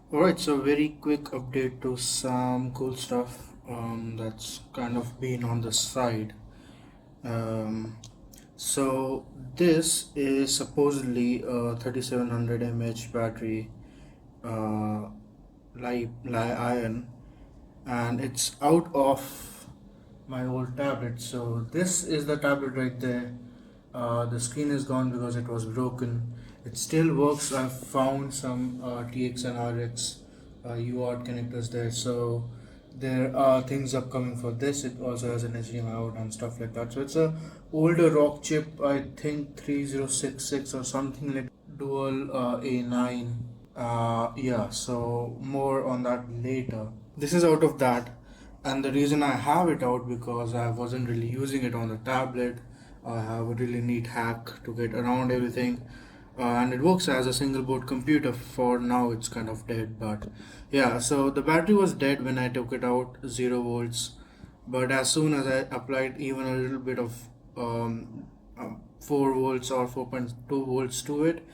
Alright, so very quick update to some cool stuff that's kind of been on the side. Um, so this is supposedly a 3700 mAh battery, uh, ion, and it's out of my old tablet. So this is the tablet right there. The screen is gone because it was broken. It still works. I've found some TX and RX UART connectors there. So there are things upcoming for this. It also has an HDMI out and stuff like that. So it's a older rock chip. I think 3066 or something like dual A9. Yeah, so more on that later. This is out of that, and the reason I have it out because I wasn't really using it on the tablet. I have a really neat hack to get around everything, and it works as a single board computer. For now, it's kind of dead, but yeah. So the battery was dead when I took it out, 0 volts. But as soon as I applied even a little bit of 4 volts or 4.2 volts to it,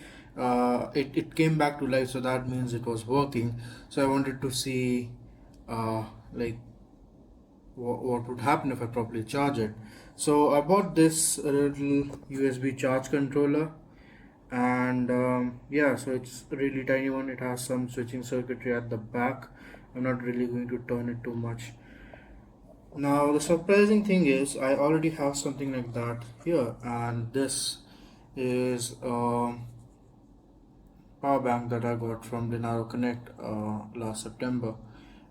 it came back to life. So that means it was working. So I wanted to see like what would happen if I properly charge it. So I bought this little USB charge controller, and yeah, so it's a really tiny one. It has some switching circuitry at the back. I'm not really going to turn it too much. Now the surprising thing is I already have something like that here, and this is power bank that I got from Lenaro Connect last September.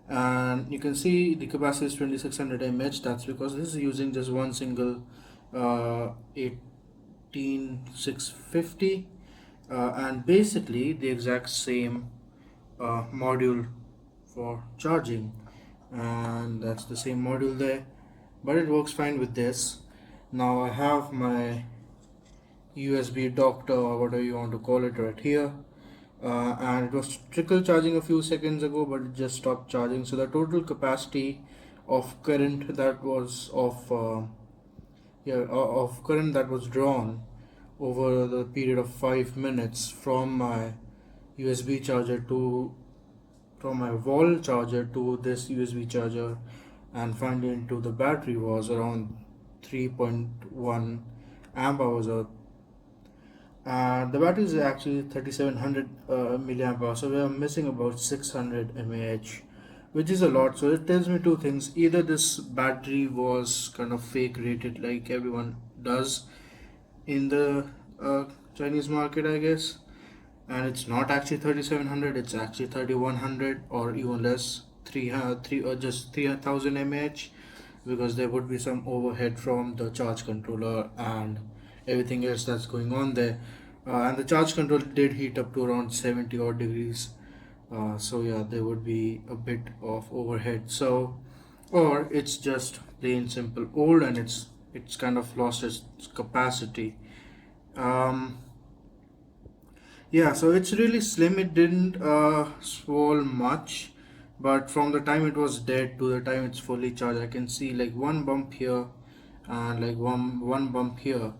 And you can see the capacity is 2600 mAh. That's because this is using just one single 18650 and basically the exact same module for charging, and that's the same module there, but it works fine with this. Now I have my USB doctor or whatever you want to call it right here, and it was trickle charging a few seconds ago, but it just stopped charging. So the total capacity of current that was of current that was drawn over the period of 5 minutes from my USB charger to from my wall charger to this USB charger and finally into the battery was around 3.1 amp hours, or the battery is actually 3700 milliamp hour, so we are missing about 600 mAh, which is a lot. So it tells me two things: either this battery was kind of fake rated like everyone does in the Chinese market, I guess, and it's not actually 3700, it's actually 3100 or even less, 3 or just 3000 mAh, because there would be some overhead from the charge controller and everything else that's going on there. And the charge controller did heat up to around 70 odd degrees. So yeah, there would be a bit of overhead. So, or it's just plain simple old and it's kind of lost its capacity. Um, yeah, so it's really slim. It didn't swell much, but from the time it was dead to the time it's fully charged, I can see like one bump here and like one bump here,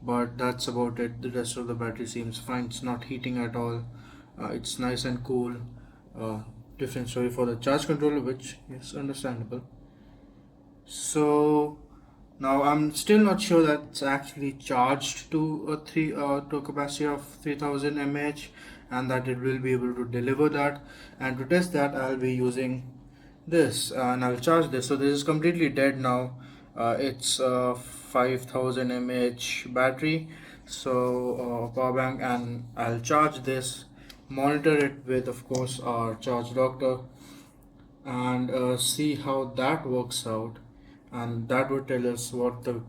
but that's about it. The rest of the battery seems fine. It's not heating at all. It's nice and cool. Uh, Different story for the charge controller, which is understandable. So now I'm still not sure that it's actually charged to a capacity of 3000 mAh, and that it will be able to deliver that. And to test that, I'll be using this and I'll charge this. So this is completely dead now. It's a 5000 mAh battery, so power bank, and I'll charge this, monitor it with of course our charge doctor, and see how that works out, and that would tell us what the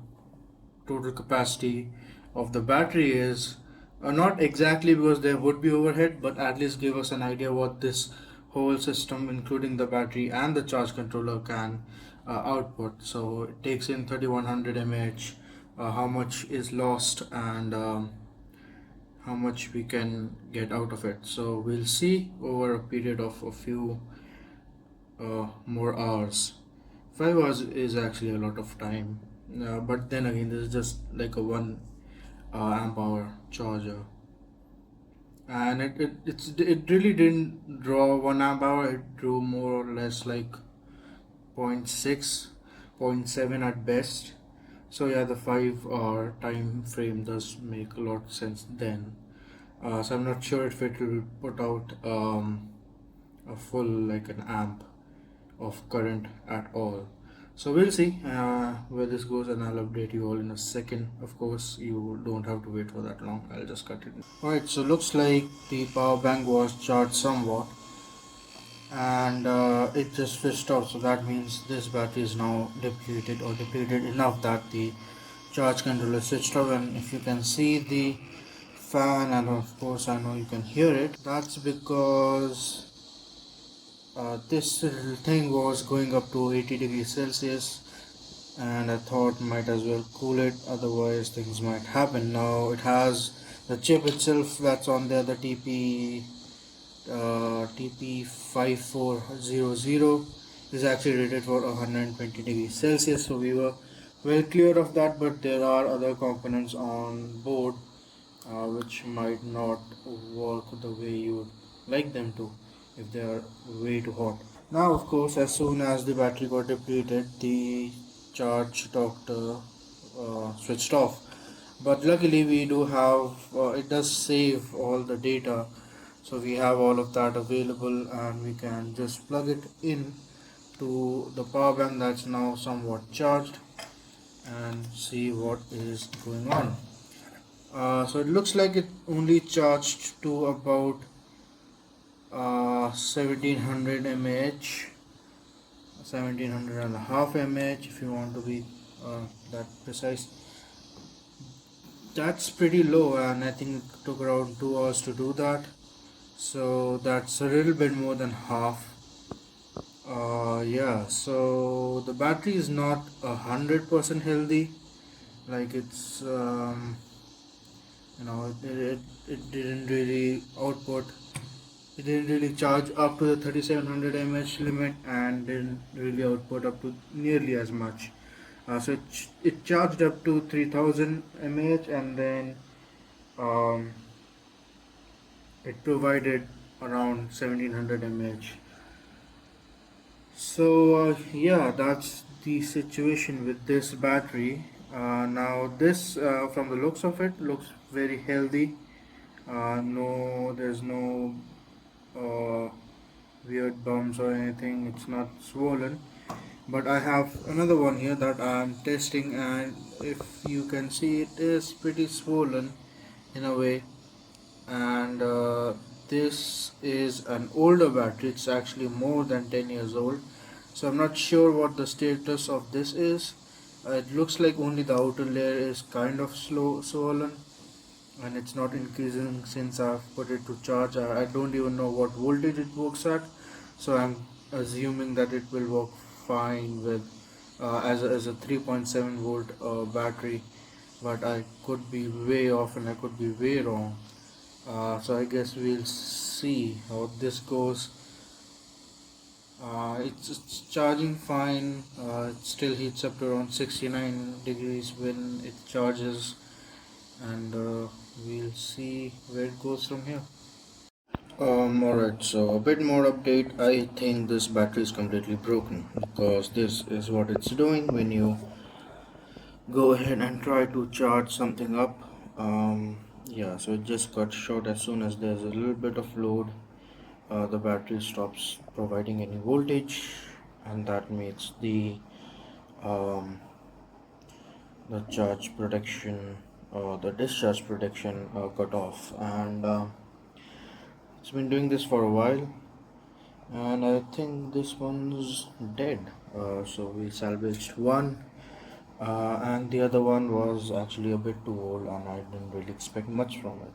total capacity of the battery is. Not exactly, because there would be overhead, but at least give us an idea what this whole system, including the battery and the charge controller, can output. So it takes in 3100 mAh, how much is lost, and how much we can get out of it. So we'll see over a period of a few more hours. 5 hours is actually a lot of time, but then again, this is just like a 1 amp hour charger, and it really didn't draw 1 amp hour. It drew more or less like point 0.6, point 0.7 at best. So yeah, the 5 hour time frame does make a lot of sense then. So I'm not sure if it will put out a full like an amp of current at all. So we'll see where this goes, and I'll update you all in a second. Of course, you don't have to wait for that long. I'll just cut it. Alright, so looks like the power bank was charged somewhat, and it just switched off. So that means this battery is now depleted, or depleted enough that the charge controller switched off. And if you can see the fan, and of course I know you can hear it, that's because this little thing was going up to 80 degrees Celsius, and I thought might as well cool it, otherwise things might happen. Now it has the chip itself that's on there, the TP5400 is actually rated for 120 degrees Celsius, so we were well clear of that. But there are other components on board which might not work the way you would like them to if they are way too hot. Now, of course, as soon as the battery got depleted, the charge doctor switched off. But luckily, we do have it does save all the data, so we have all of that available, and we can just plug it in to the power bank that's now somewhat charged and see what is going on. So it looks like it only charged to about 1700 mAh, 1700 and a half mAh if you want to be that precise. That's pretty low, and I think it took around 2 hours to do that, so that's a little bit more than half. Yeah, so the battery is not 100% healthy. Like it's it didn't really output, it didn't really charge up to the 3700 mAh limit, and didn't really output up to nearly as much. So it charged up to 3000 mAh, and then um, it provided around 1700 mAh. So yeah, that's the situation with this battery. Now this, from the looks of it, looks very healthy. No, there's no uh, weird bumps or anything. It's not swollen. But I have another one here that I'm testing, and if you can see, it is pretty swollen in a way. And this is an older battery. It's actually more than 10 years old, so I'm not sure what the status of this is. It looks like only the outer layer is kind of swollen, and it's not increasing since I've put it to charge. I don't even know what voltage it works at, so I'm assuming that it will work fine with as a 3.7 volt battery, but I could be way off and I could be way wrong. So I guess we'll see how this goes. It's charging fine. It still heats up to around 69 degrees when it charges, and we'll see where it goes from here. Alright, so a bit more update. I think this battery is completely broken, because this is what it's doing when you go ahead and try to charge something up. Yeah, so it just got short as soon as there's a little bit of load. The battery stops providing any voltage, and that makes um, the charge protection or the discharge protection cut off. And it's been doing this for a while, and I think this one's dead. So we salvaged one, and the other one was actually a bit too old, and I didn't really expect much from it.